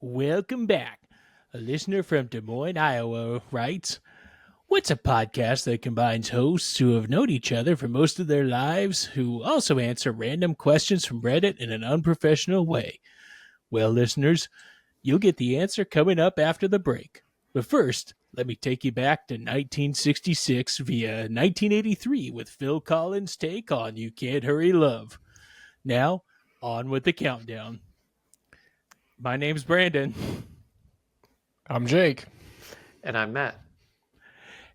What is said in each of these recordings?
Welcome back. A listener from Des Moines, Iowa writes, "What's a podcast that combines hosts who have known each other for most of their lives, who also answer random questions from Reddit in an unprofessional way?" Well, listeners, you'll get the answer coming up after the break. But first, let me take you back to 1966 via 1983 with Phil Collins' take on You Can't Hurry Love. Now, on with the countdown. My name's Brandon. I'm Jake. And I'm Matt.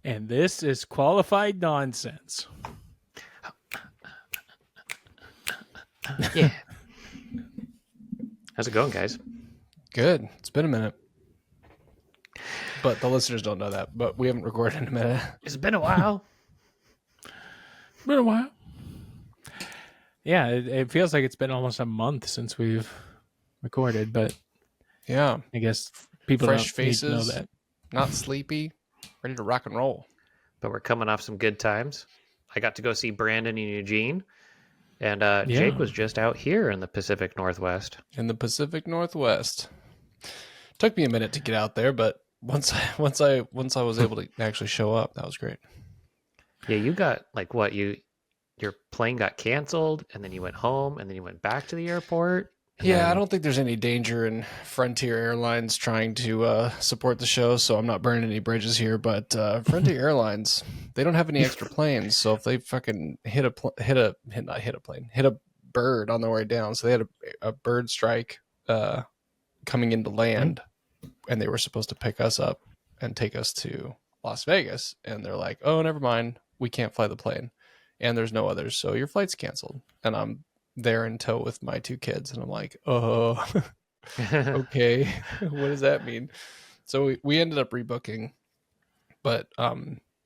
And this is Qualified Nonsense. Yeah. How's it going, guys? Good. It's been a minute. But the listeners don't know that. But we haven't recorded in a minute. It's been a while. Been a while. Yeah, it feels like it's been almost a month since we've recorded, but yeah, I guess people fresh don't faces, need to know that. Not sleepy, ready to rock and roll. But we're coming off some good times. I got to go see Brandon in Eugene, and Jake was just out here in the Pacific Northwest. In the Pacific Northwest. Took me a minute to get out there, but once I was able to actually show up, that was great. Yeah, you got like what your plane got canceled, and then you went home, and then you went back to the airport. Yeah, I don't think there's any danger in Frontier Airlines trying to support the show, so I'm not burning any bridges here. But Frontier Airlines, they don't have any extra planes, so if they fucking hit a bird on their way down, so they had a bird strike coming into land, and they were supposed to pick us up and take us to Las Vegas, and they're like, "Oh, never mind, we can't fly the plane, and there's no others, so your flight's canceled." And I'm there in tow with my two kids, and I'm like, oh, okay, what does that mean? So we ended up rebooking, but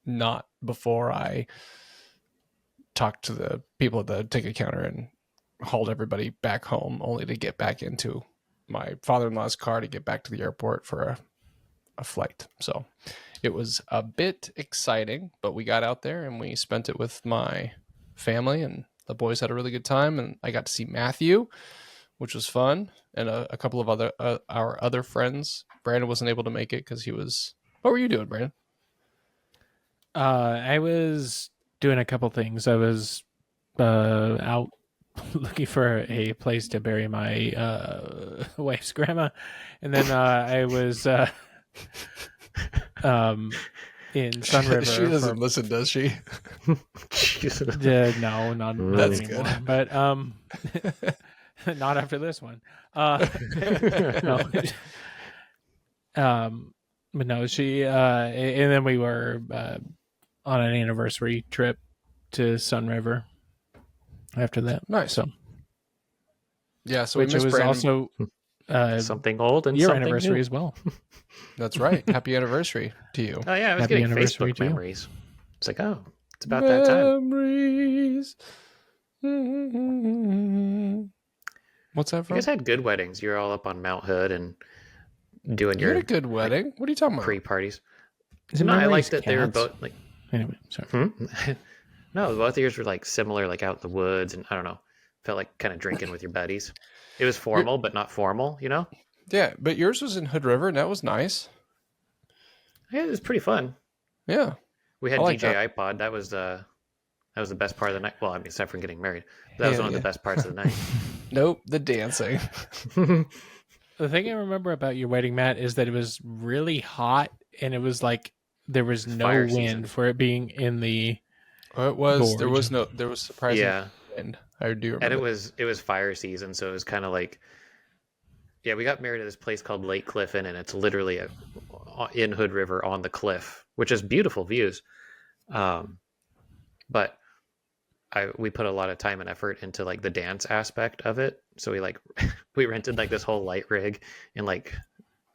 not before I talked to the people at the ticket counter and hauled everybody back home, only to get back into my father-in-law's car to get back to the airport for a flight. So it was a bit exciting, but we got out there and we spent it with my family, and the boys had a really good time, and I got to see Matthew, which was fun, and a couple of our other friends. Brandon wasn't able to make it because he was... What were you doing, Brandon? I was doing a couple things. I was out looking for a place to bury my wife's grandma, and then I was in Sun River. She doesn't listen, does she? No, not That's anymore. good. But not after this one. No. But no, she and then we were on an anniversary trip to Sun River after that. Nice. So yeah, so which we missed was Brandon. also something old and your something anniversary new as well. That's right. Happy anniversary to you. Oh yeah, I was Happy getting anniversary Facebook to you. memories. It's like, oh, it's about that time. Memories. What's that You from? guys had good weddings. You were all up on Mount Hood and doing You your had a good wedding. What are you talking about? pre-parties. Is it No, I Memories liked that they were Cats? both like. Anyway, sorry. No, both of yours were like similar, like out in the woods, and I don't know, felt like kind of drinking with your buddies. It was formal, but not formal, you know? Yeah, but yours was in Hood River, and that was nice. Yeah, it was pretty fun. Yeah. We had I like DJ iPod. That was the best part of the night. Well, I mean, aside from getting married, that was Hell one of yeah. the best parts of the night. Nope, the dancing. The thing I remember about your wedding, Matt, is that it was really hot, and it was like there was no Fire wind season. for it being in the. It was. There Gorge. was surprising Yeah. wind. I do remember. And it was fire season, so it was kind of like, yeah, we got married at this place called Lake Cliff Inn, and it's literally in Hood River on the cliff, which is beautiful views. But we put a lot of time and effort into like the dance aspect of it. So we rented like this whole light rig and like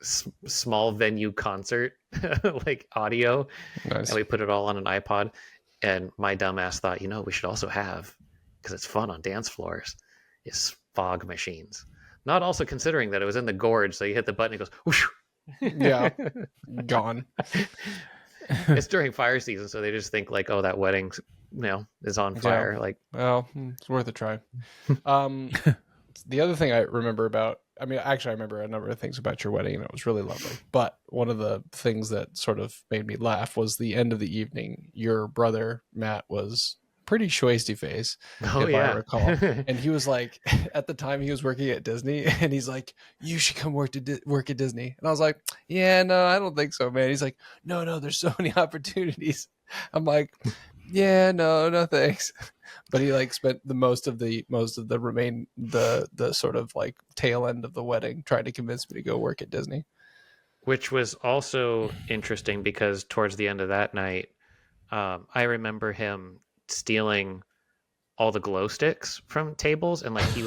small venue concert like audio, Nice. and we put it all on an iPod. And my dumbass thought, we should also have, because it's fun on dance floors, is fog machines. Not also considering that it was in the gorge, so you hit the button, it goes whoosh. Yeah, gone. It's during fire season, so they just think like, oh, that wedding, is on fire. Yeah. Like, Well, it's worth a try. The other thing I remember about I mean, actually, I remember a number of things about your wedding, and it was really lovely. But one of the things that sort of made me laugh was the end of the evening. Your brother Matt was pretty shoisty face, Oh if I yeah. recall, and he was like, at the time he was working at Disney, and he's like, "You should come work at Disney." And I was like, "Yeah, no, I don't think so, man." He's like, "No, there's so many opportunities." I'm like, "Yeah, no, thanks." But he like spent the most of the the sort of like tail end of the wedding trying to convince me to go work at Disney. Which was also interesting because towards the end of that night, I remember him stealing all the glow sticks from tables, and like he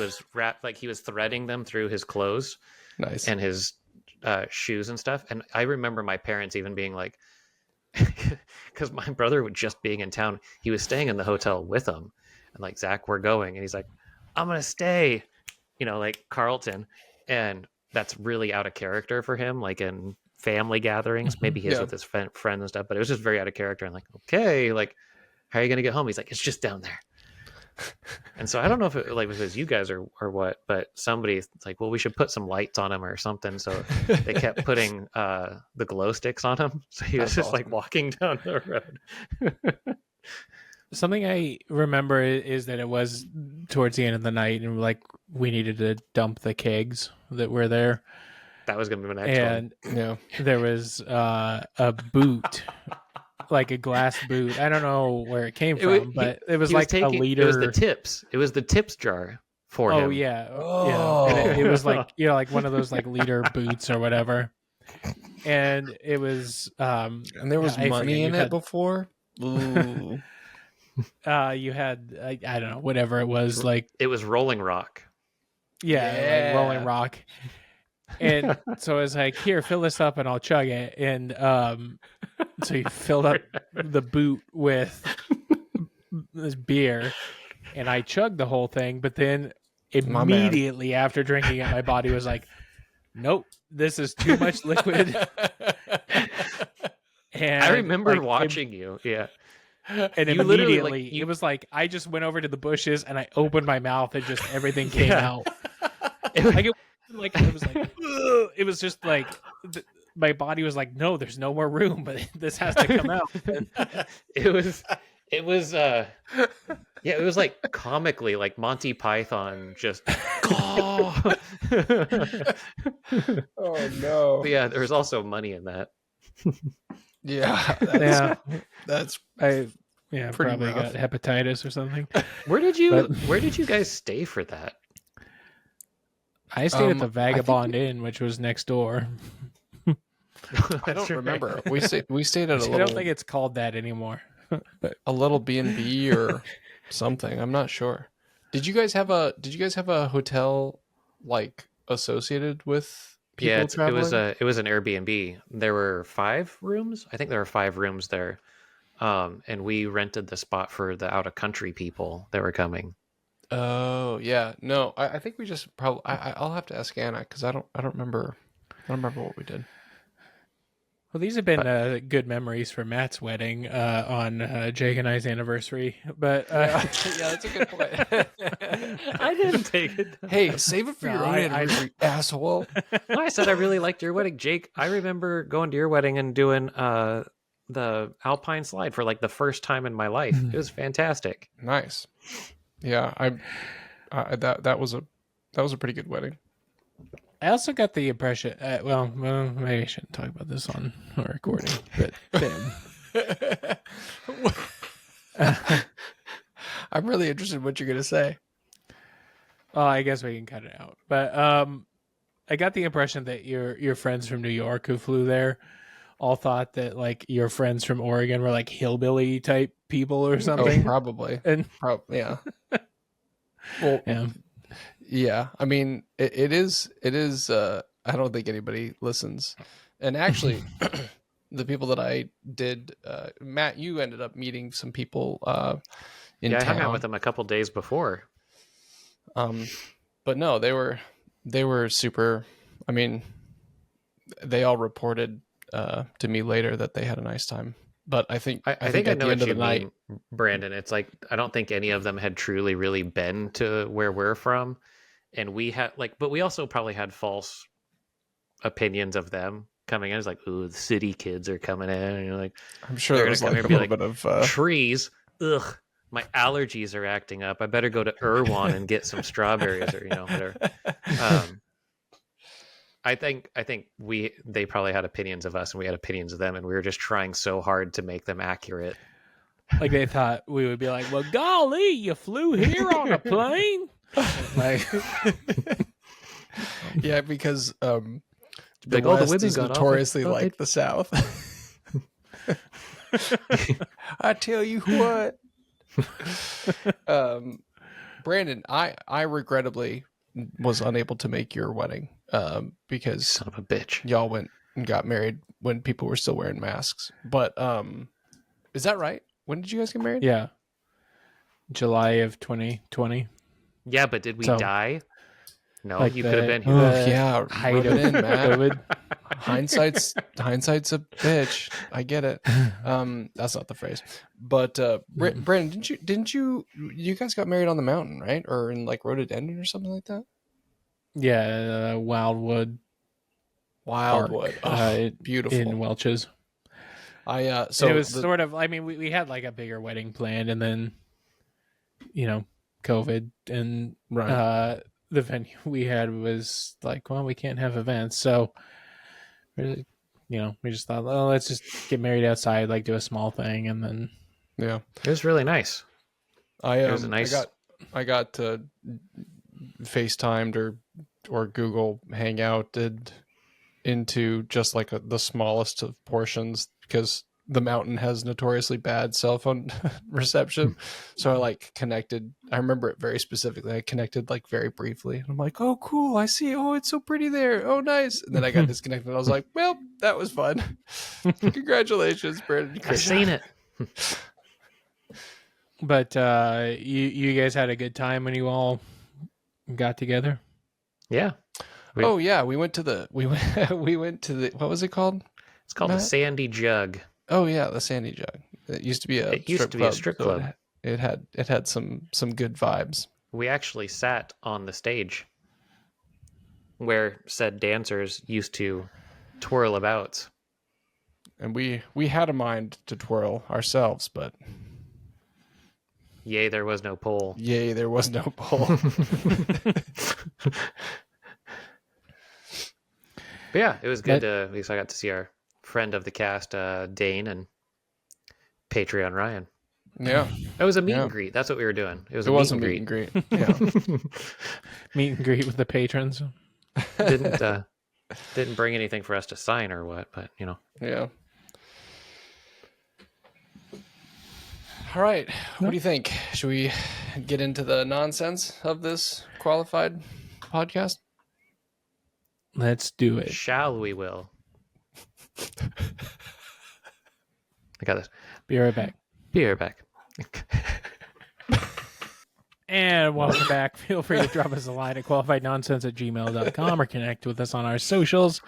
was threading them through his clothes Nice. and his shoes and stuff. And I remember my parents even being like, because my brother was just being in town, he was staying in the hotel with him, and like, Zach, we're going, and he's like, I'm gonna stay, like Carlton, and that's really out of character for him, like in family gatherings. Maybe he is Yeah. with his friends and stuff, but it was just very out of character. And like, okay, like, how are you gonna get home? He's like, it's just down there. And so I don't know if it was you guys or what, but somebody's like, well, we should put some lights on him or something. So they kept putting the glow sticks on him. So he was That's just awesome. like walking down the road. Something I remember is that it was towards the end of the night, and like we needed to dump the kegs that were there, That was gonna be my next one. and Yeah. there was a boot, like a glass boot. I don't know where it came from, but it was like a liter. It was the tips. It was the tips jar for him. Oh yeah, Oh. And it was like like one of those like liter boots or whatever. And it was And there was I money forget, in you it had- before. Ooh. you had I don't know, whatever it was, like It was Rolling Rock. like Rolling Yeah. Rock. And so I was like, here, fill this up and I'll chug it. And so you filled up the boot with this beer, and I chugged the whole thing, but then My man. immediately after drinking it, my body was like, nope, this is too much liquid. And I remember like, watching you. Yeah. and You literally, like, immediately it was like I just went over to the bushes and I opened my mouth and just everything came Yeah. out. Like it was like ugh. It was just like my body was like, no, there's no more room, but this has to come out. it was yeah, it was like comically like Monty Python just Oh no. But yeah, there was also money in that. Yeah. Yeah, That's I Pretty probably rough. got hepatitis or something. Where did you guys stay for that? I stayed at the I think Vagabond Inn, which was next door. I don't remember. We stayed at I don't think it's called that anymore. a little B&B or something. I'm not sure. Did you guys have a hotel like associated with people Yeah, traveling? it was an Airbnb. There were 5 rooms. I think there were 5 rooms there. And we rented the spot for the out of country people that were coming. Oh yeah, no. I think we just probably. I'll have to ask Anna because I don't remember. I don't remember what we did. Well, these have been good memories for Matt's wedding on Jake and I's anniversary. But Yeah, that's a good point. I didn't take it. Hey, save it for No, your own anniversary, asshole. No, I said I really liked your wedding, Jake. I remember going to your wedding and doing the Alpine slide for like the first time in my life. It was fantastic. Nice. Yeah, that was a pretty good wedding. I also got the impression. Well, maybe I shouldn't talk about this on a recording. But I'm really interested in what you're gonna say. well, I guess we can cut it out. But I got the impression that your friends from New York who flew there all thought that like your friends from Oregon were like hillbilly type people or Oh, something. probably. And Yeah. Well, yeah. yeah. I mean, it is. I don't think anybody listens. And actually, the people that I did, Matt, you ended up meeting some people in Yeah, I town. hung out with them a couple days before. But no, they were super. I mean, they all reported to me later that they had a nice time. But I think I think I at know the end what of you the mean, night, Brandon. It's like I don't think any of them had truly really been to where we're from, and we had like, but we also probably had false opinions of them coming in. It's like, ooh, the city kids are coming in, and you're like, I'm sure they're there gonna was come here like and a be little like, bit of trees, ugh, my allergies are acting up. I better go to Irwan and get some strawberries, or whatever. I think they probably had opinions of us, and we had opinions of them, and we were just trying so hard to make them accurate. Like they thought we would be like, well, golly, you flew here on a plane? Like, yeah, because the Like, oh, the West women is got off. notoriously Oh, like the South. I tell you what. Brandon, I regrettably was unable to make your wedding because son of a bitch. y'all went and got married when people were still wearing masks. But is that right? When did you guys get married? yeah. July of 2020. Yeah, but did we So, die? No, like you could have been here. Oh, yeah, height rub of it in, Matt. COVID. Hindsight's a bitch. I get it. That's not the phrase. But Brandon, didn't you guys got married on the mountain, right? Or in like Rhododendron or something like that? Yeah, Wildwood Wildwood. Park, Beautiful. in Welch's. So So it was sort of, I mean, we had like a bigger wedding planned, and then, COVID, and right. the venue we had was like, well, we can't have events. So, we just thought, well, let's just get married outside, like do a small thing. And then, Yeah. It was really nice. It was a nice. I got FaceTimed or Google Hangouted into just like the smallest of portions because the mountain has notoriously bad cell phone reception. So I like connected. I remember it very specifically. I connected like very briefly. And I'm like, oh, cool. I see. Oh, it's so pretty there. Oh, nice. And then I got disconnected. I was like, well, that was fun. Congratulations, Brandon. I've seen it. but you guys had a good time when you all got together? Yeah. Oh yeah, we went to the what was it called? It's called Matt? the Sandy Jug. Oh yeah, the Sandy Jug. It used to be a strip so club. it had some good vibes. We actually sat on the stage where said dancers used to twirl about. And we had a mind to twirl ourselves, but Yay, there was no pole. yay, there was no pole. But yeah, it was good. At least I got to see our friend of the cast, Dane, and Patreon Ryan. Yeah, It was a meet and greet. That's what we were doing. It was a meet and greet. Yeah, Meet and greet with the patrons. Didn't bring anything for us to sign or what, but yeah. All right, what do you think? Should we get into the nonsense of this qualified podcast? Let's do it. Shall we? Will. I got this. Be right back. Be right back. And welcome back. Feel free to drop us a line at qualifiednonsense@gmail.com or connect with us on our socials.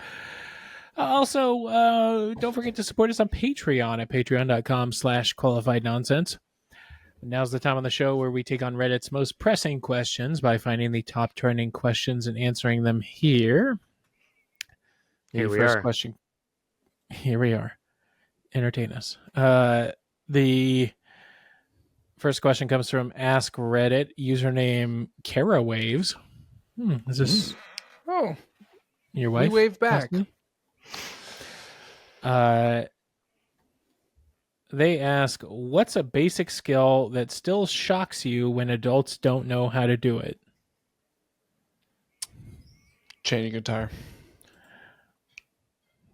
Also, don't forget to support us on Patreon at patreon.com/qualifiednonsense. Now's the time on the show where we take on Reddit's most pressing questions by finding the top trending questions and answering them here. Here we are. Question. Here we are. Entertain us. The first question comes from Ask Reddit, username Karawaves. Is this your wife? We wave back. They ask, what's a basic skill that still shocks you when adults don't know how to do it? Changing a tire.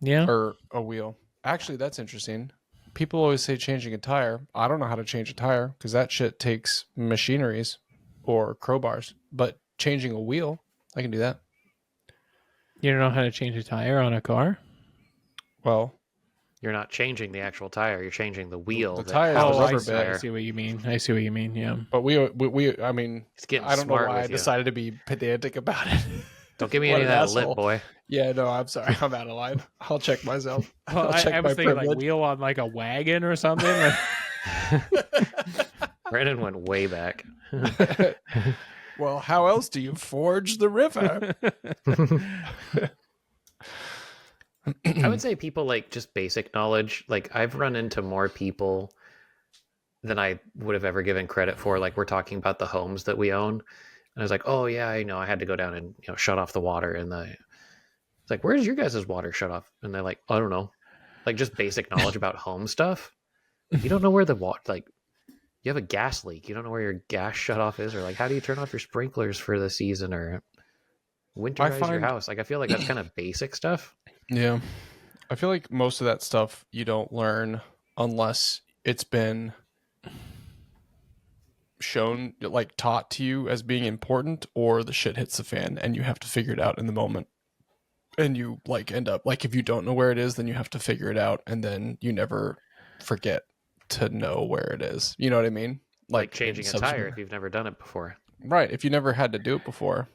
Yeah. Or a wheel. Actually, that's interesting. People always say changing a tire. I don't know how to change a tire because that shit takes machineries or crowbars. But changing a wheel, I can do that. You don't know how to change a tire on a car? Well, You're not changing the actual tire. You're changing the wheel. The that tire is has the the rubber bit. tire. I see what you mean. Yeah. but I mean, It's getting I don't know smart why I with you. decided to be pedantic about it. Don't give me What any of an that asshole. lip, boy. Yeah, no, I'm sorry. I'm out of line. I'll check myself. Well, I'll check I was my thinking like privilege. wheel on like a wagon or something. Like, Brandon went way back. Well, how else do you forge the river? I would say people like just basic knowledge. Like I've run into more people than I would have ever given credit for. Like we're talking about the homes that we own, and I was like, oh yeah, I know, I had to go down and shut off the water. And it's like, where's your guys' water shut off? And they're like, I don't know. Like just basic knowledge about home stuff. Like you don't know where the water, like you have a gas leak, you don't know where your gas shut off is, or like how do you turn off your sprinklers for the season, or winterize your house. Like I feel like that's kind of basic stuff. Yeah. I feel like most of that stuff you don't learn unless it's been shown, like taught to you as being important, or the shit hits the fan and you have to figure it out in the moment. And you like end up like, if you don't know where it is, then you have to figure it out, and then you never forget to know where it is. You know what I mean? Like changing a tire if you've never done it before. Right. If you never had to do it before.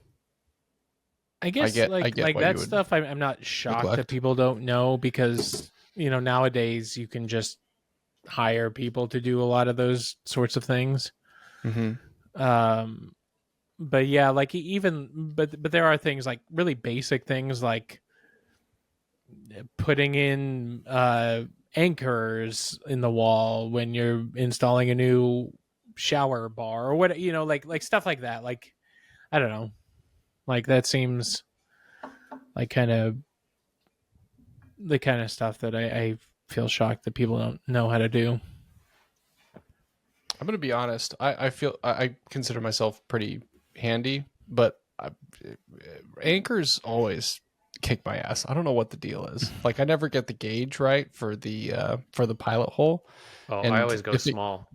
I guess like that stuff I'm not shocked that people don't know, because nowadays you can just hire people to do a lot of those sorts of things. Mm-hmm. But yeah, like but there are things like really basic things like putting in anchors in the wall when you're installing a new shower bar or what, like stuff like that. Like I don't know, like that seems like kind of the kind of stuff that I feel shocked that people don't know how to do. I'm gonna be honest. I feel I consider myself pretty handy, but anchors always kick my ass. I don't know what the deal is. Like I never get the gauge right for the pilot hole. Oh, and I always go small.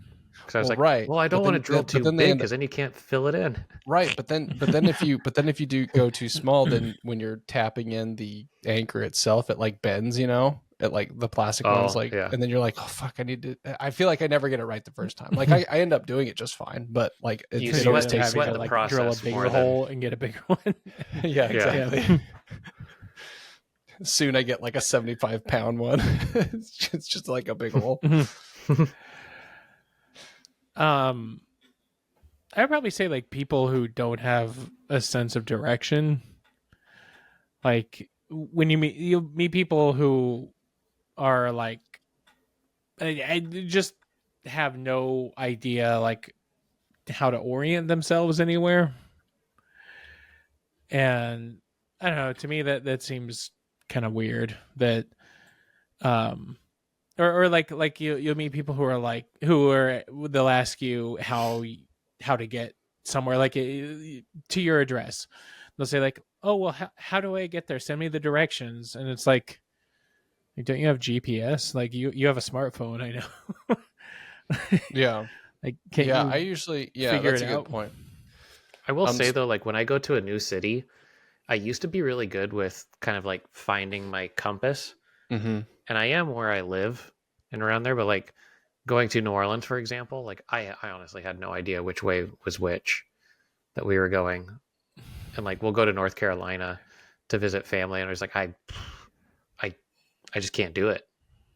Because I was right. Well, I don't want to drill too big because then you can't fill it in. Right, but then if you do go too small, then when you're tapping in the anchor itself, it like bends, it like the plastic ones, like, yeah. And then you're like, oh fuck, I feel like I never get it right the first time. Like I end up doing it just fine, but like it always takes me to like drill a bigger hole and get a bigger one. Yeah, exactly. Yeah. Soon I get like a 75-pound one. It's just like a big hole. I'd probably say like people who don't have a sense of direction. Like when you meet people who are like, I just have no idea like how to orient themselves anywhere. And I don't know, to me that seems kind of weird that, or like you'll meet people they'll ask you how to get somewhere, like to your address. They'll say like, oh well, how do I get there? Send me the directions. And it's like, don't you have GPS? Like you have a smartphone, I know. Yeah. Like I usually that's a good point. I will say though, like when I go to a new city, I used to be really good with kind of like finding my compass. Mm-hmm. And I am where I live and around there, but like going to New Orleans, for example, like I honestly had no idea which way was which that we were going. And like we'll go to North Carolina to visit family, and I was like, I just can't do it.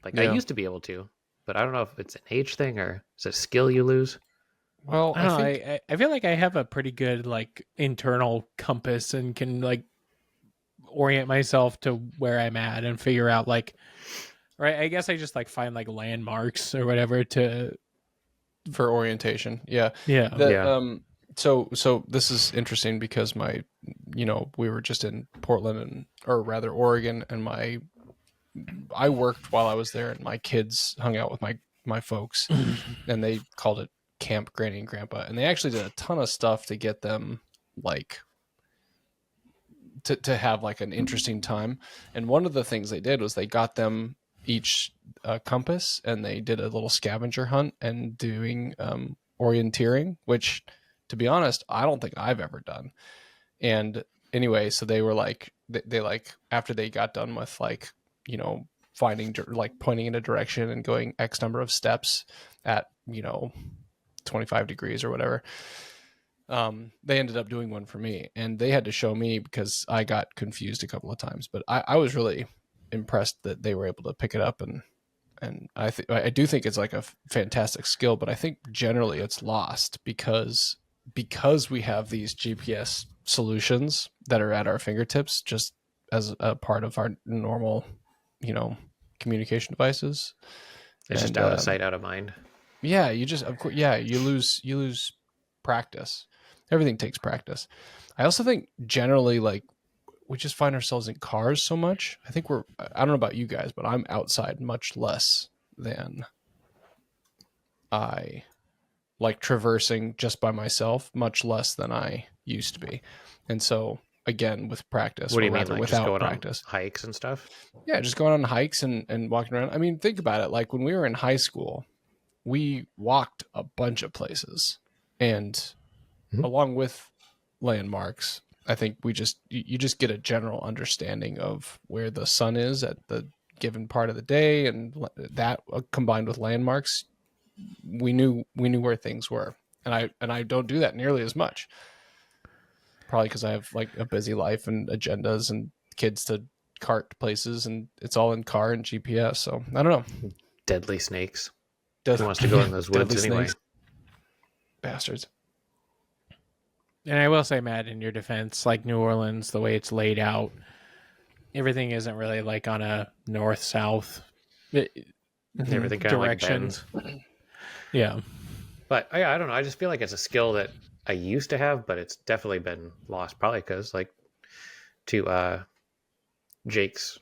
Like I used to be able to, but I don't know if it's an age thing or is it a skill you lose. Well, I feel like I have a pretty good like internal compass and can like orient myself to where I'm at and figure out like, right. I guess I just like find like landmarks or whatever for orientation. Yeah. Yeah. So this is interesting because we were just in Portland or rather Oregon, and I worked while I was there, and my kids hung out with my folks, and they called it Camp Granny and Grandpa, and they actually did a ton of stuff to get them like to have like an interesting time. And one of the things they did was they got them each compass, and they did a little scavenger hunt and doing orienteering, which to be honest, I don't think I've ever done. And anyway, so they were like, they like, after they got done with like, finding, like pointing in a direction and going X number of steps at, 25 degrees or whatever, they ended up doing one for me, and they had to show me because I got confused a couple of times, but I was really impressed that they were able to pick it up. And I do think it's like a fantastic skill, but I think generally it's lost because because we have these GPS solutions that are at our fingertips, just as a part of our normal, communication devices. It's just And out of sight, out of mind. yeah, you just, of course, yeah, you lose practice. Everything takes practice. I also think generally, like, we just find ourselves in cars so much. I think I don't know about you guys, but I'm outside much less than I like traversing just by myself, much less than I used to be. And so, again, with practice, What do or you mean, rather like just without going on practice, hikes and stuff? yeah, just going on hikes and walking around. I mean, think about it. Like when we were in high school, we walked a bunch of places, and along with landmarks, I think you just get a general understanding of where the sun is at the given part of the day, and that combined with landmarks, we knew where things were. And I don't do that nearly as much, probably because I have like a busy life and agendas and kids to cart places, and it's all in car and GPS. So I don't know. Deadly snakes. Who wants to go in those woods Deadly anyway? snakes. Bastards. And I will say, Matt, in your defense, like New Orleans, the way it's laid out, everything isn't really like on a north-south Everything kind of like direction. bends. Yeah. But I don't know. I just feel like it's a skill that I used to have, but it's definitely been lost. Probably because, like, to Jake's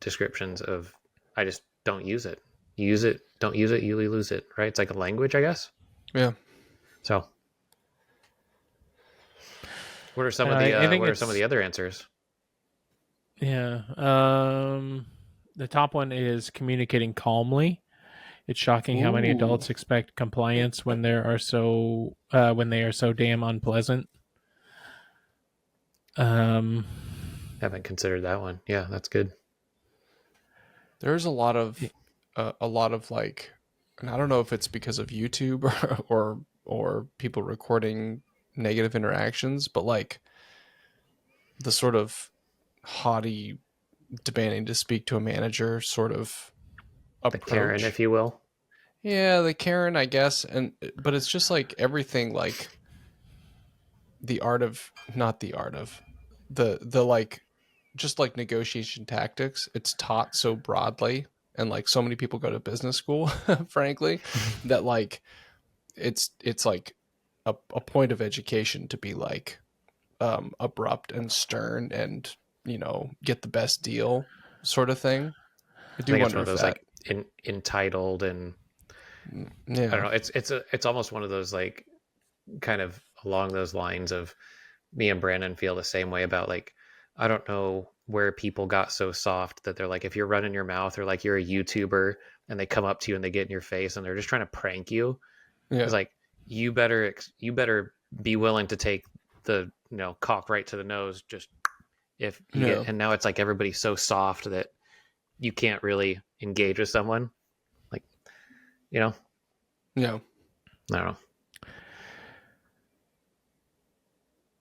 descriptions of, I just don't use it. You use it, don't use it, you lose it. Right? It's like a language, I guess. Yeah. So, what are some I think what are some of the other answers? Yeah. The top one is communicating calmly. It's shocking how many Ooh. adults expect compliance when they are so damn unpleasant. Haven't considered that one. Yeah, that's good. There's a lot of like, and I don't know if it's because of YouTube or people recording negative interactions, but like the sort of haughty demanding to speak to a manager sort of The approach. Karen, if you will. Yeah, the Karen, I guess. But it's just like everything, like not the art of the like, just like negotiation tactics. It's taught so broadly, and like so many people go to business school, frankly, that like it's like a point of education to be like abrupt and stern and get the best deal sort of thing. I do I think it's wonder one of if those that, like entitled, and yeah, I don't know. It's almost one of those like kind of along those lines of, me and Brandon feel the same way about, like, I don't know where people got so soft that they're like, if you're running your mouth, or like you're a YouTuber and they come up to you and they get in your face and they're just trying to prank you. yeah, It's like, you better be willing to take the cock right to the nose, just if you yeah, get. And now it's like everybody's so soft that you can't really engage with someone, like, yeah. I don't know.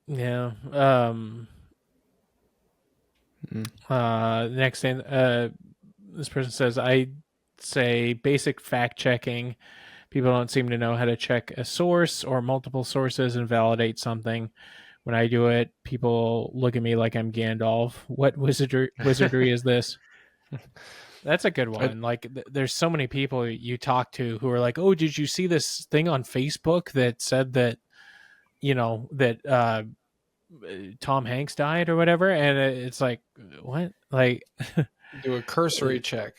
Yeah. Next thing, this person says, I say basic fact checking. People don't seem to know how to check a source or multiple sources and validate something. When I do it, people look at me like I'm Gandalf. What wizardry is this? That's a good one. Like, there's so many people you talk to who are like, "Oh, did you see this thing on Facebook that said that, Tom Hanks died or whatever?" And it's like, what? Like, Do a cursory check.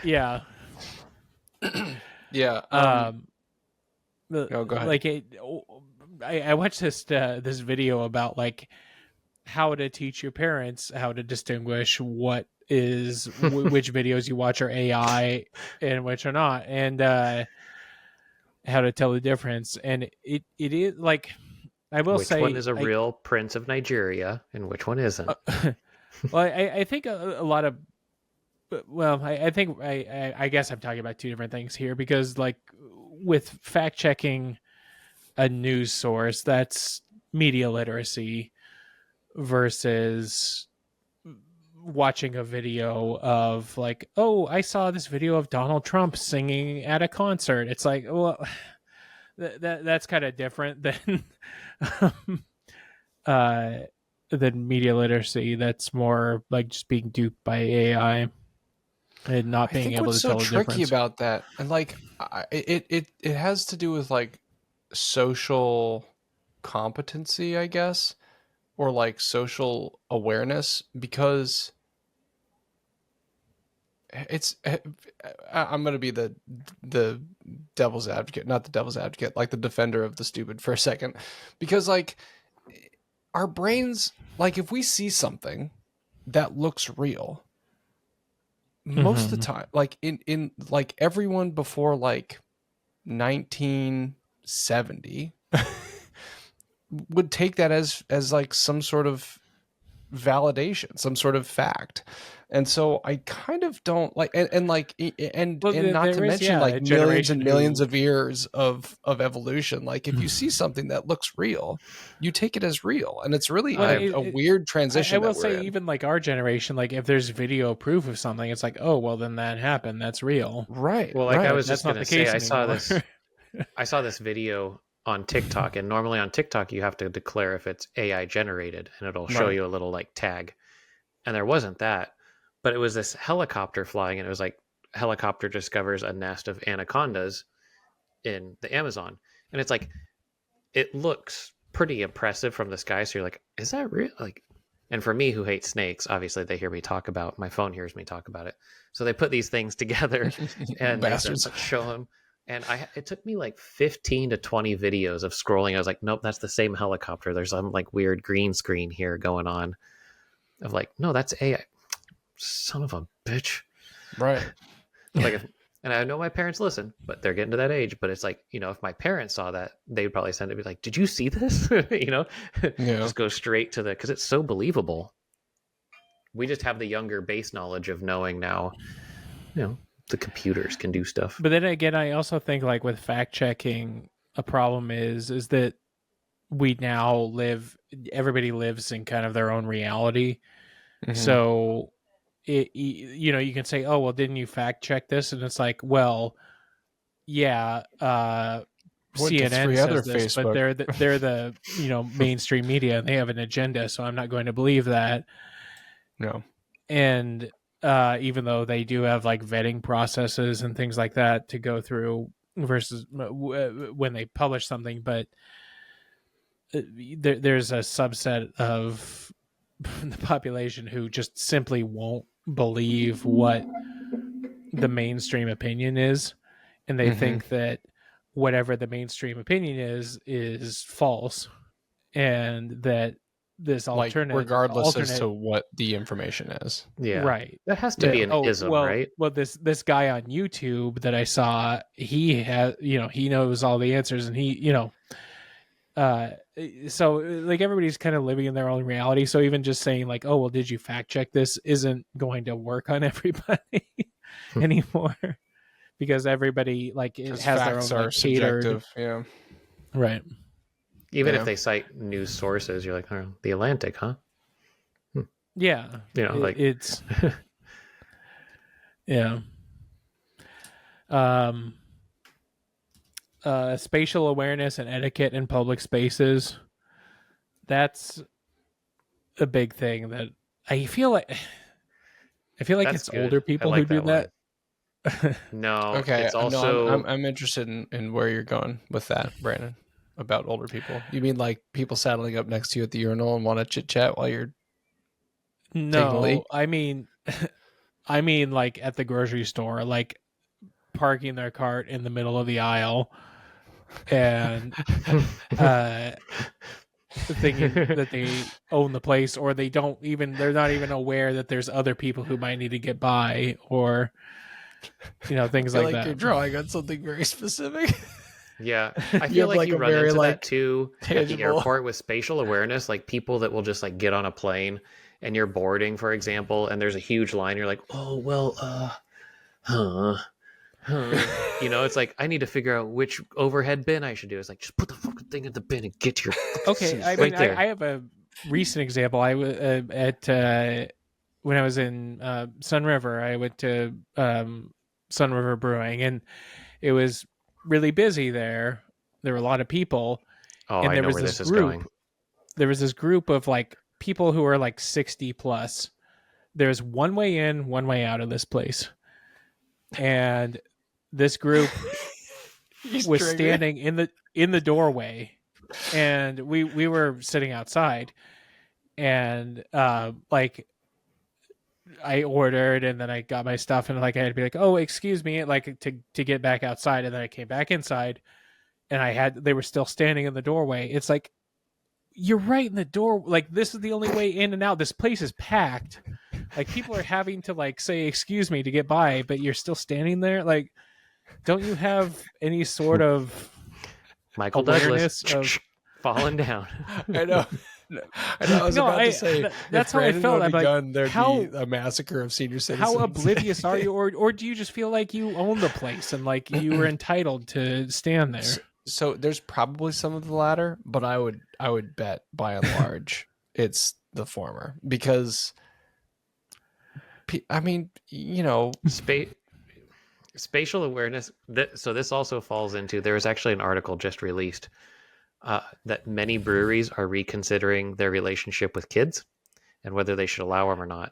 yeah. Yeah. No, go ahead. like I watched this video about like how to teach your parents how to distinguish what is which videos you watch are AI and which are not, and how to tell the difference. And it is like, I will Which say, one is a real prince of Nigeria and which one isn't? well, I think a lot of, well, I think I guess I'm talking about two different things here, because like with fact checking a news source, that's media literacy, versus watching a video of like, oh, I saw this video of Donald Trump singing at a concert. It's like, well, that's kind of different um, uh, than media literacy. That's more like just being duped by AI and not I being think able what's to so tell the tricky difference. about that, and like it has to do with like social competency, I guess, or like social awareness, because it's I'm going to be the devil's advocate, not the devil's advocate, like the defender of the stupid for a second, because like our brains, like if we see something that looks real, most of the Mm-hmm. time, like in like everyone before like 1970 would take that as like some sort of validation, some sort of fact. And so I kind of don't like, and like, Well, and not to there is mention like a millions generation and millions who of years of evolution. Like if you see something that looks real, you take it as real, and it's really well, I've a weird I transition will that we're say in. even like our generation, like if there's video proof of something, it's like, oh well, then that happened. That's real. Right, well, like I right. was That's just not gonna the say, case anymore. I saw this video on TikTok, and normally on TikTok you have to declare if it's AI generated, and it'll show Right. you a little like tag. And there wasn't that, but it was this helicopter flying, and it was like helicopter discovers a nest of anacondas in the Amazon, and it's like it looks pretty impressive from the sky. So you're like, is that real? Like, and for me who hates snakes, obviously they hear me talk about my phone hears me talk about it. So they put these things together, and they said, Bastards. let's show them. And it took me like 15 to 20 videos of scrolling. I was like, nope, that's the same helicopter. There's some like weird green screen here going on. Of like, no, that's AI. Son of a bitch. Right. Like if, and I know my parents listen, but they're getting to that age. But it's like, if my parents saw that, they'd probably send it, be like, did you see this? Yeah. Just go straight to because it's so believable. We just have the younger base knowledge of knowing now, the computers can do stuff. But then again, I also think like with fact checking, a problem is that we now everybody lives in kind of their own reality. Mhm. So you can say, oh well, didn't you fact check this? And it's like, well, yeah, Went to CNN 3 other says this, but Facebook. they're the mainstream media, and they have an agenda, so I'm not going to believe that. No. And even though they do have like vetting processes and things like that to go through versus when they publish something, but there's a subset of the population who just simply won't believe what the mainstream opinion is, and they Mhm. think that whatever the mainstream opinion is false, and that this Like regardless as alternate to what the information is. Yeah, right. that has to be Yeah. an Oh ism, well, right? this guy on YouTube that I saw, he has he knows all the answers, and he uh so like everybody's kind of living in their own reality. So even just saying like, oh well, did you fact check this, isn't going to work on everybody anymore, because everybody like it Because has their facts own are like catered subjective. Yeah. right. Even if Yeah. they cite news sources, you're like, oh, the Atlantic, huh? Yeah, Like, it's yeah. Um, spatial awareness and etiquette in public spaces. That's a big thing that I feel like that's it's good. older I people who like do that that. line. No, Okay. it's No, I'm also I'm interested in where you're going with that, Brandon. About older people. You mean like people saddling up next to you at the urinal and want to chit chat while you're taking a leak? No, I mean I mean like at the grocery store, like parking their cart in the middle of the aisle and uh thinking that they own the place, or they're not even aware that there's other people who might need to get by, or I things feel like like you're that. drawing on something very specific. Yeah, I You feel have like like you a run very into that like too at the tangible. airport with spatial awareness, like people that will just like get on a plane and you're boarding, for example, and there's a huge line. You're like, oh well, huh, it's like I need to figure out which overhead bin I should do. It's like just put the fucking thing in the bin and get to your fucking Okay, seat I mean, right there. I have a recent example. I was at when I was in Sun River. I went to Sun River Brewing, and it was really busy there. there were a lot of people, Oh, and I there know was where this this is group. going. There was this group of like people who were like 60 plus. There's one way in, one way out of this place, and this group He's was triggered. standing in the doorway, and we were sitting outside, and like I ordered, and then I got my stuff, and like I had to be like, oh, excuse me, like to get back outside, and then I came back inside, and they were still standing in the doorway. It's like, you're right in the door. Like, this is the only way in and out. This place is packed. Like, people are having to like say excuse me to get by, but you're still standing there. Like, don't you have any sort of Michael awareness Douglas of? falling down. I know. I know. I was No, about to say, that's if how I Brandon felt. would I'm have like, begun, there'd how be a massacre of senior citizens. how oblivious are you, or do you just feel like you own the place and like you were entitled to stand there? So there's probably some of the latter, but I would bet by and large it's the former, because I mean, you know, Spatial awareness. So this also falls into. There was actually an article just released that many breweries are reconsidering their relationship with kids and whether they should allow them or not.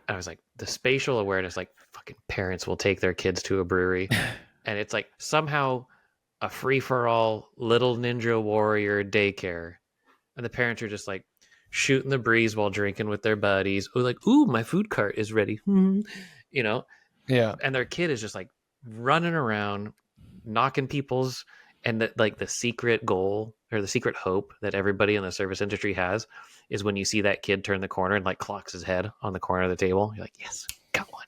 And I was like, the spatial awareness, like fucking parents will take their kids to a brewery, and it's like somehow a free for all little ninja warrior daycare, and the parents are just like shooting the breeze while drinking with their buddies. Or like, ooh, my food cart is ready. You know, yeah, and their kid is just like running around, knocking people's, and that like the secret goal or the secret hope that everybody in the service industry has is when you see that kid turn the corner and like clocks his head on the corner of the table, you're like, yes, got one.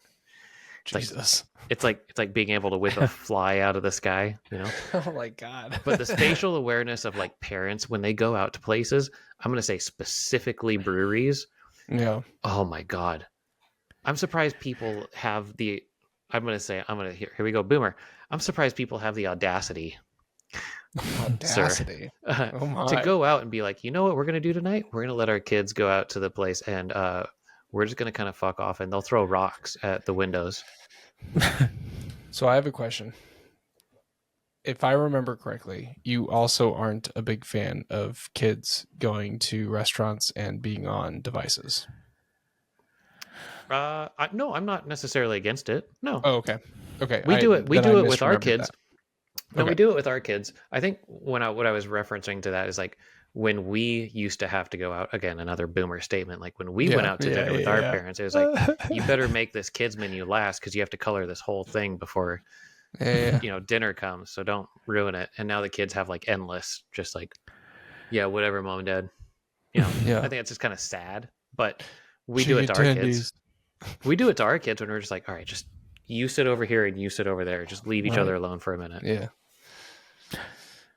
Jesus. It's like being able to whip a fly out of the sky, you know. Oh my god. But the spatial awareness of like parents when they go out to places, I'm going to say specifically breweries. Yeah. Oh my god, I'm surprised people have the. Here we go, boomer. I'm surprised people have the audacity, Audacity. Oh my. to go out and be like, you know what we're going to do tonight? We're going to let our kids go out to the place, and we're just going to kind of fuck off, and they'll throw rocks at the windows. So I have a question. If I remember correctly, you also aren't a big fan of kids going to restaurants and being on devices. No, I'm not necessarily against it. No. Oh, okay. Okay. We do it. We do it with our misremembered kids. that. No, Okay. we do it with our kids. I think what I was referencing to that is like when we used to have to go out, again, another boomer statement. Like when we went out to dinner with our parents, it was like, you better make this kids menu last because you have to color this whole thing before dinner comes. So don't ruin it. And now the kids have like endless, just like, yeah, whatever, mom and dad. I think it's just kind of sad, but we do it to our kids. We do it to our kids when we're just like, all right, just you sit over here and you sit over there. Just leave each other alone for a minute. Yeah.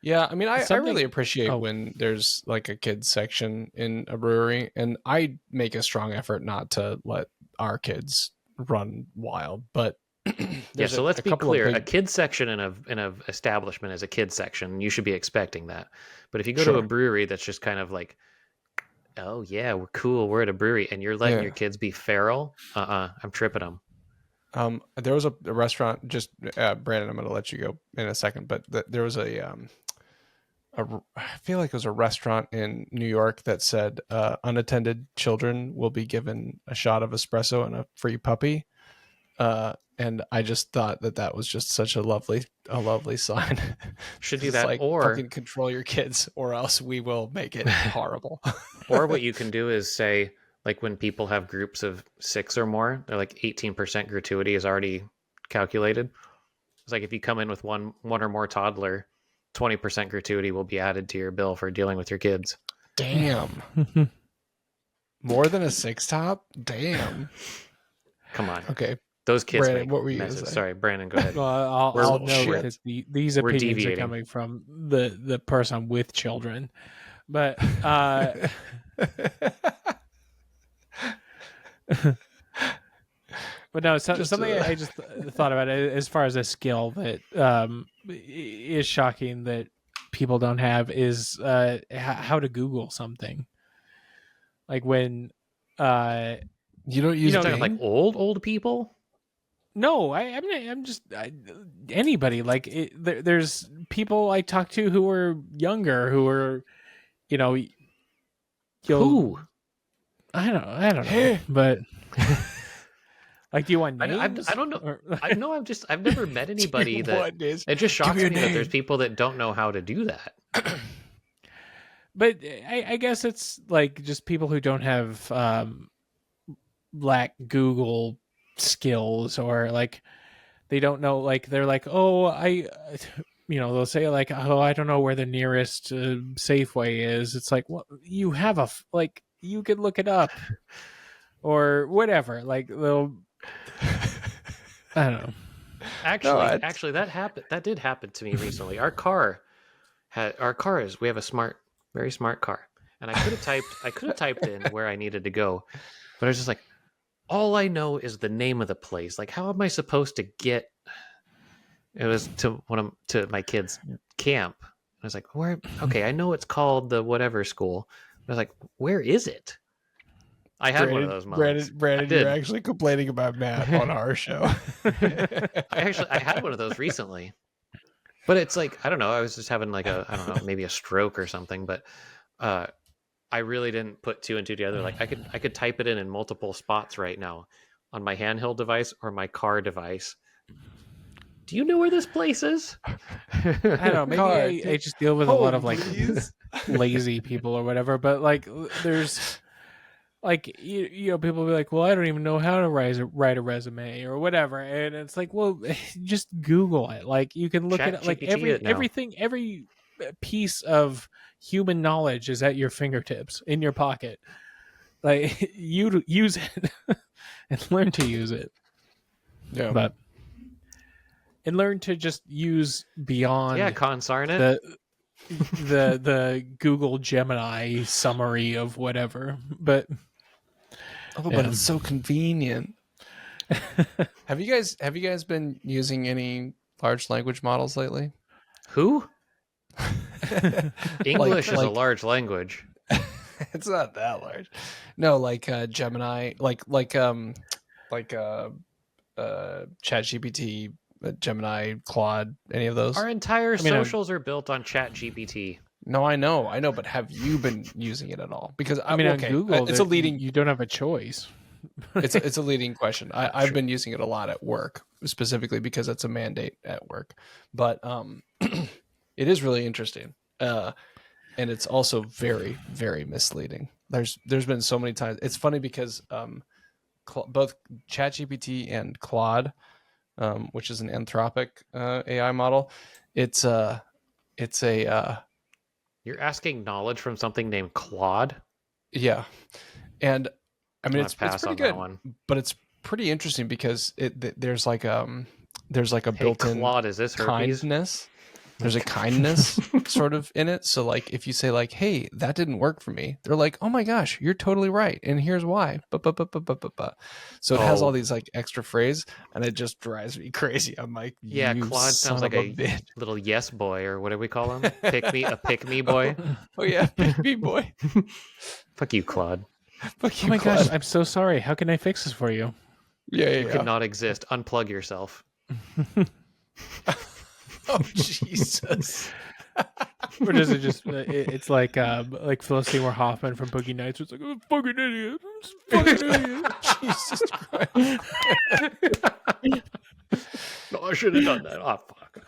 Yeah, I mean, I really appreciate when there's like a kids section in a brewery, and I make a strong effort not to let our kids run wild. But so let's be clear: a kids section in a establishment is a kids section. You should be expecting that. But if you go to a brewery that's just kind of like, oh yeah, we're cool, we're at a brewery, and you're letting your kids be feral, I'm tripping them. There was a restaurant. Just Brandon, I'm going to let you go in a second, but there was I feel like it was a restaurant in New York that said unattended children will be given a shot of espresso and a free puppy. And I just thought that was just such a lovely sign. Should do that, like, or fucking control your kids, or else we will make it horrible. Or what you can do is say, like when people have groups of 6 or more, they're like 18% gratuity is already calculated. It's like if you come in with one or more toddler, 20% gratuity will be added to your bill for dealing with your kids. Damn. More than a 6-top? Damn. Come on. Okay. Those kids Brandon, make what were you messes. Sorry, Brandon, go ahead. Well, I'll note that these opinions deviating. are coming from the person with children. But but no, something I just thought about as far as a skill that is shocking that people don't have is how to Google something. Like when you don't use like old people. No, I'm just anybody. Like there's people I talk to who are younger, who are, you know, Who? I don't know, but like, do you want names? I don't know. I've never met anybody that. Is It just shocks a me that there's name. people that don't know how to do that. But I guess it's like just people who don't have lack Google skills, or like they don't know, like they're like, oh, they'll say like, oh, I don't know where the nearest Safeway is. It's like, well, you have like, you could look it up or whatever. Like they'll, I don't know. Actually, that happened. That did happen to me recently. We have a very smart car, and I could have typed in where I needed to go, but I was just like, all I know is the name of the place. Like, how am I supposed to get? It was to my kids' camp. I was like, where? Okay, I know it's called the whatever school. I was like, where is it? I had one of those moments. Brandon, I you're did. actually complaining about Matt on our show. I had one of those recently. But it's like, I don't know, I was just having like I don't know, maybe a stroke or something, but I really didn't put two and two together. Like I could type it in multiple spots right now on my handheld device or my car device. Do you know where this place is? I don't know. Maybe I just deal with a lot of like lazy people or whatever. But like, there's like people will be like, well, I don't even know how to write a resume or whatever, and it's like, well, just Google it. Like you can look at it. Like every piece of human knowledge is at your fingertips, in your pocket. Like you use it and learn to use it. Yeah, but. And learn to just use beyond consarn it. the Google Gemini summary of whatever. But but it's so convenient. Have you guys been using any large language models lately? Who? English is a large language. It's not that large. No, like Gemini, like ChatGPT, Gemini, Claude, any of those? Our entire socials are built on ChatGPT. No, I know, but have you been using it at all? Because on Google, it's a leading. You don't have a choice. it's a leading question. I've been using it a lot at work, specifically because it's a mandate at work. But it is really interesting, and it's also very, very misleading. There's been so many times. It's funny because both ChatGPT and Claude, which is an Anthropic AI model, it's a You're asking knowledge from something named Claude? Yeah. And I mean, it's pretty good, but it's pretty interesting because there's like a built-in Claude, is this herpes? kindness. There's a kindness sort of in it. So like if you say like, hey, that didn't work for me, they're like, oh my gosh, you're totally right. And here's why. So it has all these like extra phrase, and it just drives me crazy. I'm like, yeah, Claude sounds like a little yes boy, or what do we call him? A pick me boy. Oh yeah, pick me boy. Fuck you, Claude. Fuck you, oh my Claude. gosh, I'm so sorry. How can I fix this for you? You could not exist. Unplug yourself. Oh Jesus! Or does it just? It's like Phyllis Seymour Hoffman from Boogie Nights. It's like, oh, fucking idiot, fucking idiot. Jesus Christ! No, I should have done that. Oh fuck!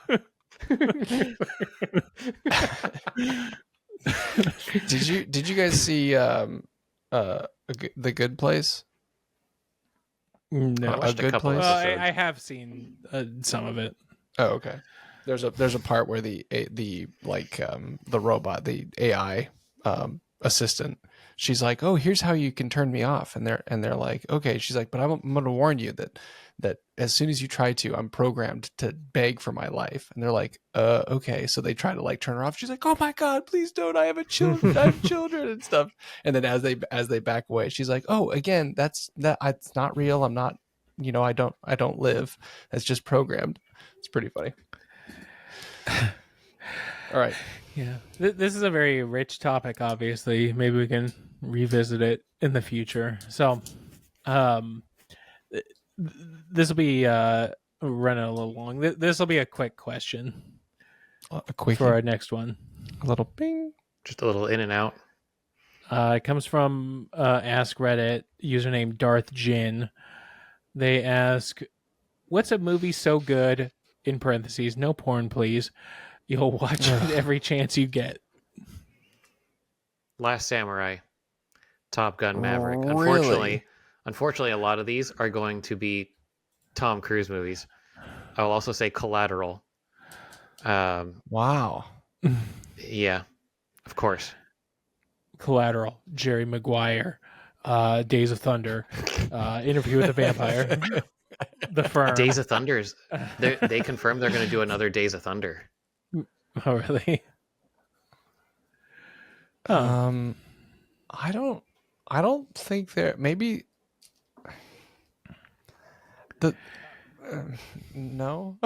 Did you guys see The Good Place? No, A Good Place. Well, I have seen some of it. Oh, okay. There's a part where the robot, the AI assistant, she's like, oh, here's how you can turn me off, and they're like, okay. She's like, but I'm going to warn you that as soon as you try to, I'm programmed to beg for my life. And they're like, okay. So they try to like turn her off. She's like, oh my God, please don't. I have children and stuff. And then as they back away, she's like, oh, again, it's not real. I'm not, I don't live. It's just programmed. It's pretty funny. All right. Yeah. This is a very rich topic, obviously. Maybe we can revisit it in the future. So, this will be running a little long. This will be a quick question. A quickie. for our next one. A little bing. Just a little in and out. It comes from Ask Reddit, username Darth Jin. They ask, what's a movie so good, in parentheses, no porn, please, you'll watch it every chance you get? Last Samurai, Top Gun Maverick. Really? Unfortunately, a lot of these are going to be Tom Cruise movies. I will also say Collateral. Wow. Yeah, of course. Collateral, Jerry Maguire, Days of Thunder, Interview with the Vampire, The Firm. Days of Thunders. They confirmed they're going to do another Days of Thunder. Oh, really? Oh. I don't think there. Maybe the no.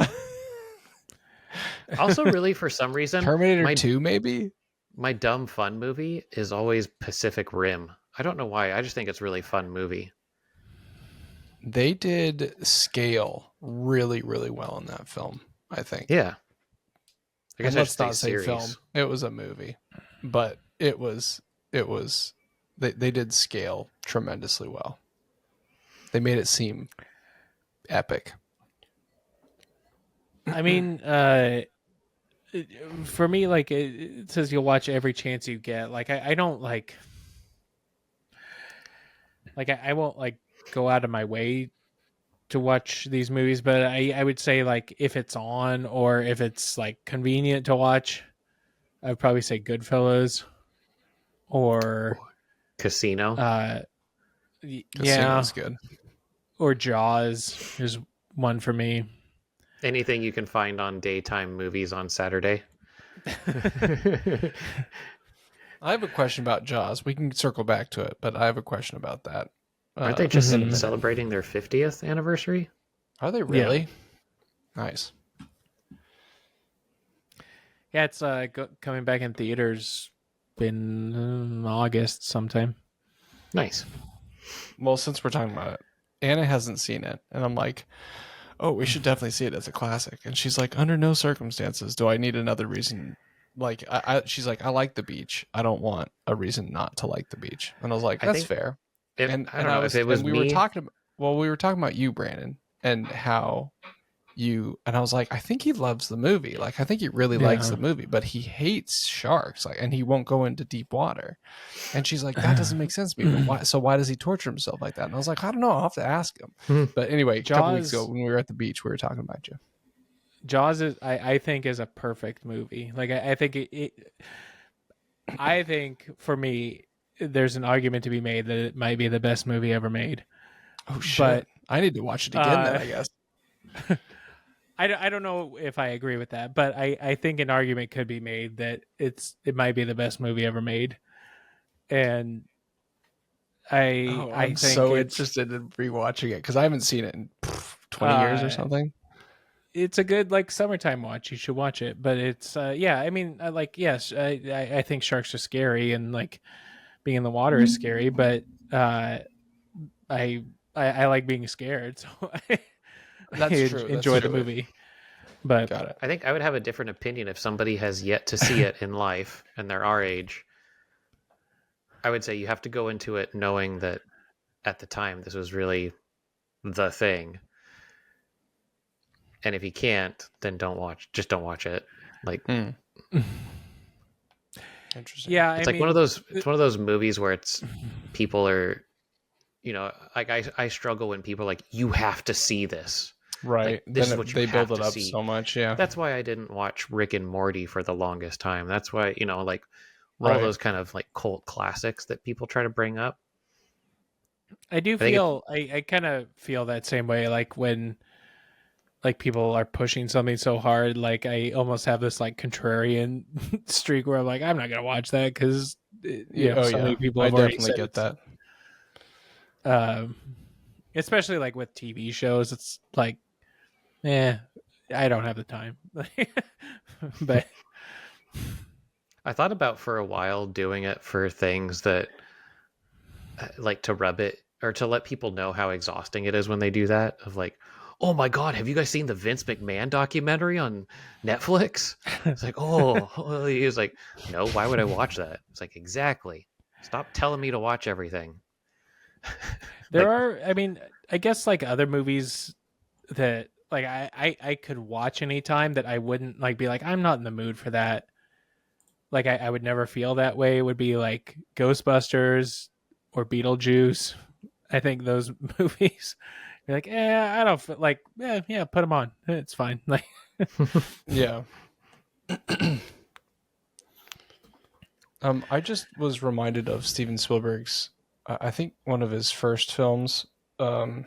Also, really, for some reason, Terminator 2, maybe. My dumb fun movie is always Pacific Rim. I don't know why. I just think it's a really fun movie. They did scale really, really well in that film, I think. Yeah. I guess Let's not say series. film. It was a movie, but it was. They did scale tremendously well. They made it seem epic. I mean, for me, like it says you'll watch every chance you get. Like I don't like I won't like go out of my way to watch these movies, but I would say like if it's on or if it's like convenient to watch, I'd probably say Goodfellas or Casino. yeah, Casino's good. or Jaws is one for me. Anything you can find on daytime movies on Saturday. I have a question about Jaws. We can circle back to it, but I have a question about that. Aren't they just Mhm. celebrating their 50th anniversary? Are they really? Nice. Yeah, it's coming back in theaters in August sometime. Nice. Well, since we're talking about it, Anna hasn't seen it, and I'm like, oh, we should definitely see it as a classic. And she's like, under no circumstances do I need another reason. Like, she's like, I like the beach. I don't want a reason not to like the beach. And I was like, I that's think fair. I don't know if it was we me. were talking about you, Brandon, and how you, and I was like, I think he loves the movie. Like, I think he really likes the movie, but he hates sharks. Like, and he won't go into deep water. And she's like, that doesn't make sense to me. But why? So why does he torture himself like that? And I was like, I don't know. I'll have to ask him. But anyway, a couple weeks ago when we were at the beach, we were talking about you. Jaws is, I think, is a perfect movie. Like I think I think for me, there's an argument to be made that it might be the best movie ever made. Oh shit! But I need to watch it again. Then I guess. I don't know if I agree with that, but I think an argument could be made that it might be the best movie ever made, and I'm I think so interested in rewatching it because I haven't seen it in 20 years or something. It's a good like summertime watch. You should watch it. But it's yeah. I mean, like yes, I think sharks are scary and like being in the water is scary. But I like being scared, so That's true. Enjoy the movie. But Got it. I think I would have a different opinion if somebody has yet to see it in life and they're our age. I would say you have to go into it knowing that at the time this was really the thing. And if you can't, then don't watch it. Like Interesting. yeah, it's one of those movies where it's people are, like I struggle when people are like, you have to see this. Right. Like, this then is what you they have build it to up see. so much. Yeah. That's why I didn't watch Rick and Morty for the longest time. That's why, like all Right. those kind of like cult classics that people try to bring up. I kind of feel that same way. Like when like people are pushing something so hard, like I almost have this like contrarian streak where I'm like, I'm not gonna watch that because many people I have already definitely said get that. especially like with TV shows, it's like, I don't have the time. But I thought about for a while doing it for things that like to rub it or to let people know how exhausting it is when they do that of like, "Oh my god, have you guys seen the Vince McMahon documentary on Netflix?" It's like, "Oh," he was like, "No, why would I watch that?" It's like, "Exactly. Stop telling me to watch everything." There Like, are, I mean, I guess like other movies that like I could watch anytime that I wouldn't like be like, I'm not in the mood for that. Like I would never feel that way. It would be like Ghostbusters or Beetlejuice. I think those movies. You're like, I don't feel like, yeah, put them on. It's fine. Like, Yeah. I just was reminded of Steven Spielberg's, I think one of his first films. Um,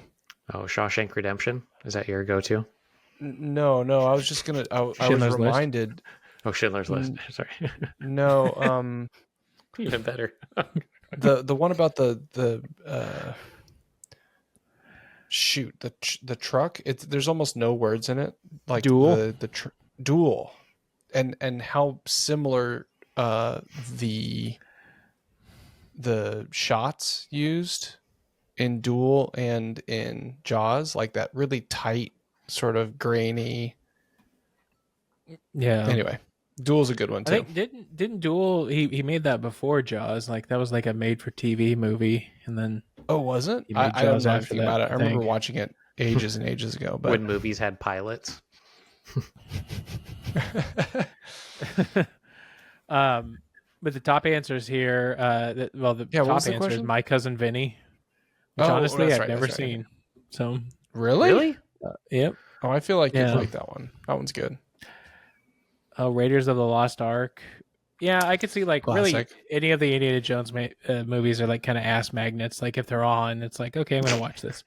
oh, Shawshank Redemption, is that your go-to? no, I was just gonna. I was Schindler's List. reminded. Oh, Schindler's List. Sorry. No, Even better. the one about the shoot the truck. There's almost no words in it. Like Duel? the Duel, and how similar the shots used in Duel and in Jaws, like that really tight, sort of grainy. Yeah. Anyway, Duel's a good one I too. think didn't Duel he made that before Jaws. Like that was like a made for TV movie, and then Oh, was it? he made I don't Jaws know after anything that, about it. I remember think. watching it ages and ages ago, but When movies had pilots. But the top answers here, the Yeah, what top was the answer is question? My Cousin Vinny, which Oh, honestly that's I've right, never that's right. seen. So, Really? Really? yep. Oh, I feel like you'd Yeah. like that one. That one's good. Raiders of the Lost Ark. Yeah, I could see like really Classic. any of the Indiana Jones movies are like kind of ass magnets. Like if they're on, it's like, okay, I'm gonna watch this.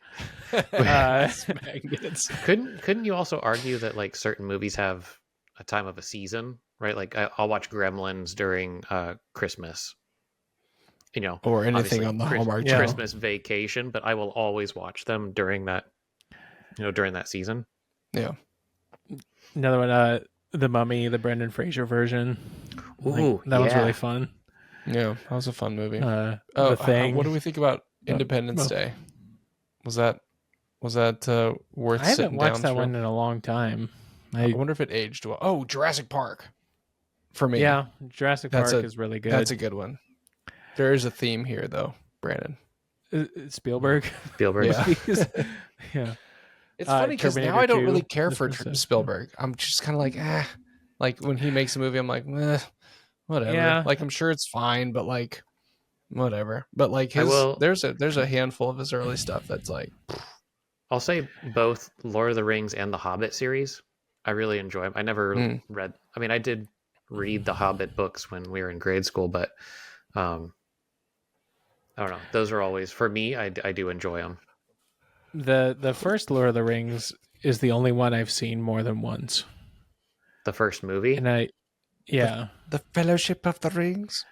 Magnets. Couldn't you also argue that like certain movies have a time of a season, right? Like I'll watch Gremlins during Christmas, Or anything obviously on the Hallmark Yeah. channel. Christmas Vacation, but I will always watch them during that, during that season. Yeah. Another one, The Mummy, the Brendan Fraser version. Ooh, that was yeah. really fun. Yeah, that was a fun movie. The Thing. What do we think about Independence Day? Was that worth I sitting haven't watched down that through? one in a long time. I wonder if it aged well. Oh, Jurassic Park. For me. Yeah, Jurassic That's Park is really good. That's a good one. There is a theme here, though, Brandon. Spielberg. Spielberg. Yeah. Yeah. It's funny because now Terminator I don't 2, really care the for first one. Spielberg. I'm just kind of like, Like when he makes a movie, I'm like, whatever. Yeah. Like I'm sure it's fine, but like, whatever. But like there's a handful of his early stuff that's like, I'll say both Lord of the Rings and the Hobbit series. I really enjoy them. I never read. I mean, I did read the Hobbit books when we were in grade school, but I don't know. Those are always for me. I do enjoy them. The first Lord of the Rings is the only one I've seen more than once. The first movie. And the Fellowship of the Rings.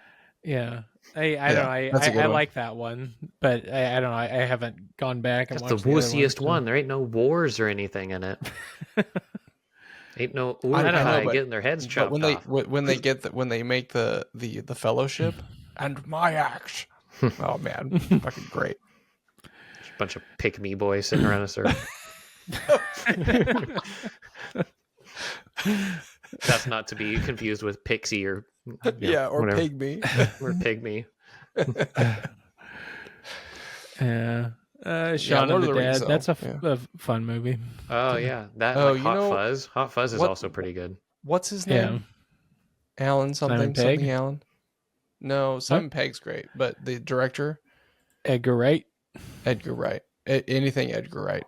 Yeah. I don't know. that's a good I one. like that one, but I don't know. I haven't gone back and That's the watched the other wussiest ones, one. There ain't no wars or anything in it. Ain't no Uruk-hai but- getting their heads But chopped off. when they make the Fellowship and my axe. Oh man, fucking great. Just a bunch of pick-me boys sitting around a circle. That's not to be confused with pixie or Or whatever. Pygmy. Or pygmy. Yeah. Shaun Lord of of the the Rings, Dead. though. That's a Yeah. fun movie. Oh yeah, that Oh, like you Hot know- Fuzz. Hot Fuzz is what- also pretty good. What's his Yeah. name? Alan Simon something Pegg? something Alan. No, Simon Pegg's great, but the director Edgar Wright. Edgar Wright. Anything Edgar Wright,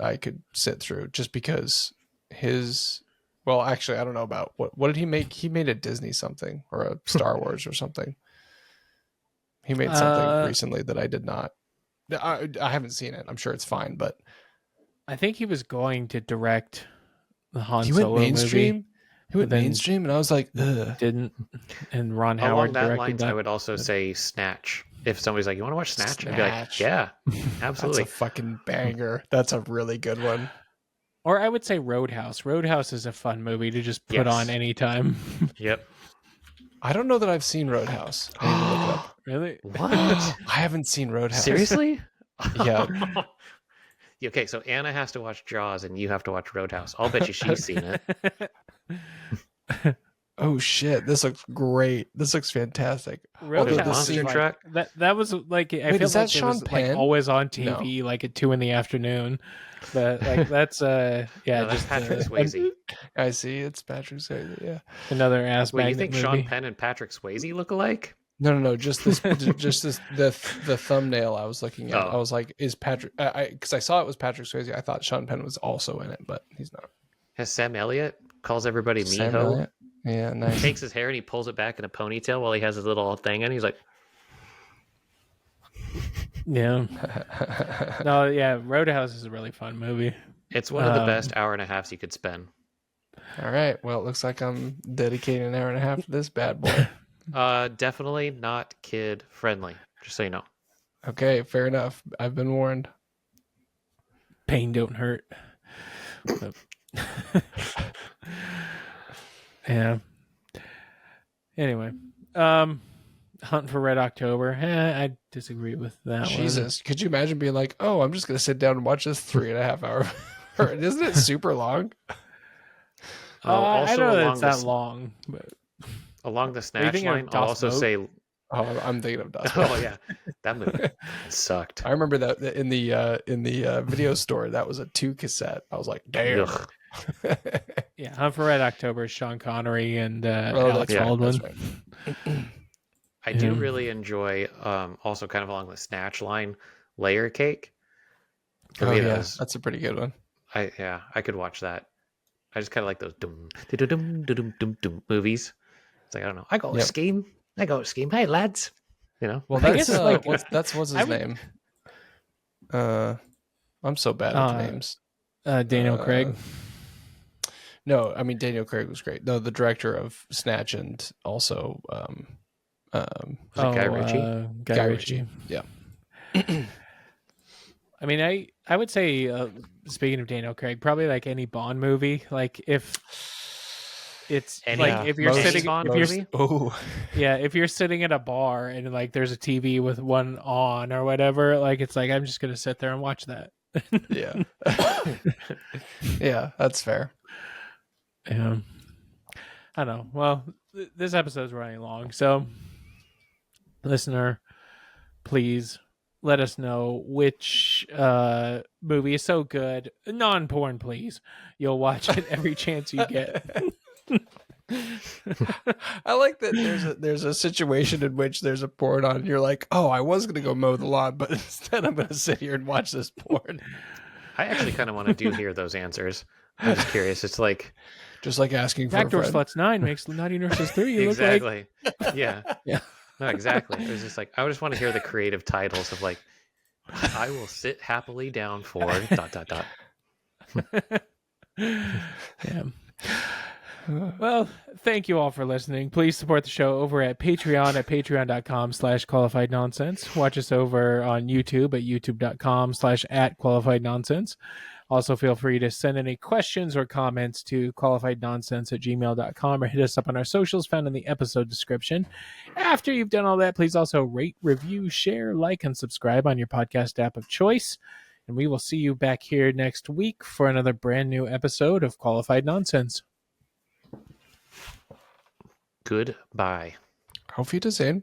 I could sit through just because his. Well, actually, I don't know about what did he make. He made a Disney something or a Star Wars or something. He made something recently that I did not. I haven't seen it. I'm sure it's fine, but I think he was going to direct the Han he went Solo mainstream. movie. He went but then mainstream, and I was like, ugh. Didn't. And Ron Along Howard that directed lines, that. I would also say Snatch. If somebody's like, "You want to watch Snatch?" I'd be like, Snatch. "Yeah, That's absolutely." a fucking banger. That's a really good one. Or I would say Roadhouse. Roadhouse is a fun movie to just put Yes. on anytime. Yep. I don't know that I've seen Roadhouse. I need to look it up. Really? What? I haven't seen Roadhouse. Seriously? Yeah. Okay, so Anna has to watch Jaws, and you have to watch Roadhouse. I'll bet you she's seen it. Oh shit! This looks great. This looks fantastic. There's Although a the Roadhouse is monster scene, like truck. that was like I Wait, feel is that like it Sean was like Penn? always on TV like at 2 a.m. But like that's No, that's just Patrick Swayze. I see it's Patrick Swayze. Yeah. another ass Wait, you magnet think Sean movie. Penn and Patrick Swayze look alike? No. Just this. Just this. The thumbnail I was looking at. Oh. I was like, is Patrick? Because I saw it was Patrick Swayze. I thought Sean Penn was also in it, but he's not. Has Sam Elliott calls everybody Sam Miho? Elliott? Yeah, He nice. takes his hair and he pulls it back in a ponytail while he has his little thing, and he's like, Yeah. No, yeah, Roadhouse is a really fun movie. it's one of the best hour and a halves you could spend. All right. Well, it looks like I'm dedicating an hour and a half to this bad boy. Definitely not kid friendly. Just so you know. Okay, fair enough. I've been warned. Pain don't hurt. But- yeah. Anyway, Hunt for Red October. I disagree with that one. Jesus, could you imagine being like, "Oh, I'm just gonna sit down and watch this 3.5 hour"? Isn't it super long? I know that it's the, that long, but along the you snatch thinking of line, I'll Das also Boat? say, Oh, I'm thinking of Dust. oh yeah, that movie sucked. I remember that in the video store. That was a 2 cassette. I was like, "Damn." Ugh. yeah, Hunt for Red October is Sean Connery and Oh, Alex right, Baldwin. that's right. I do Yeah. really enjoy, also kind of along the snatch line, Layer Cake. For Oh me, yeah, those, that's a pretty good one. I could watch that. I just kind of like those dum dum dum dum dum movies. It's like I don't know. I got a Yep. scheme. I got a scheme. Hey lads, you know. Well, I that's guess, like, what's his I would- name? I'm so bad at the names. Daniel Craig. No, I mean Daniel Craig was great. No, the director of Snatch and also Was it Guy Ritchie? Guy Ritchie. Yeah. I mean, I would say, speaking of Daniel Craig, probably like any Bond movie. Like if it's Any- like if you're Any sitting, Bond if you're movie? Oh, yeah, if you're sitting at a bar and like there's a TV with one on or whatever, like it's like I'm just gonna sit there and watch that. yeah. Yeah, that's fair. Yeah. I don't know. Well, this episode's running long, so listener, please let us know which movie is so good. Non-porn, please. You'll watch it every chance you get. I like that there's a situation in which there's a porn on and you're like, oh, I was gonna go mow the lawn, but instead I'm gonna sit here and watch this porn. I actually kind of want to hear those answers. I'm just curious. It's like Just like asking for a Backdoor friend. Sluts 9 makes Naughty Nurses 3 look like... exactly. Yeah. Yeah. No, exactly. It was just like I just want to hear the creative titles of like I will sit happily down for ... Yeah. Well, thank you all for listening. Please support the show over at Patreon at patreon.com/qualified nonsense. Watch us over on YouTube at youtube.com/@qualified nonsense. Also, feel free to send any questions or comments to qualifiednonsense@gmail.com or hit us up on our socials found in the episode description. After you've done all that, please also rate, review, share, like, and subscribe on your podcast app of choice. And we will see you back here next week for another brand new episode of Qualified Nonsense. Goodbye. Auf Wiedersehen.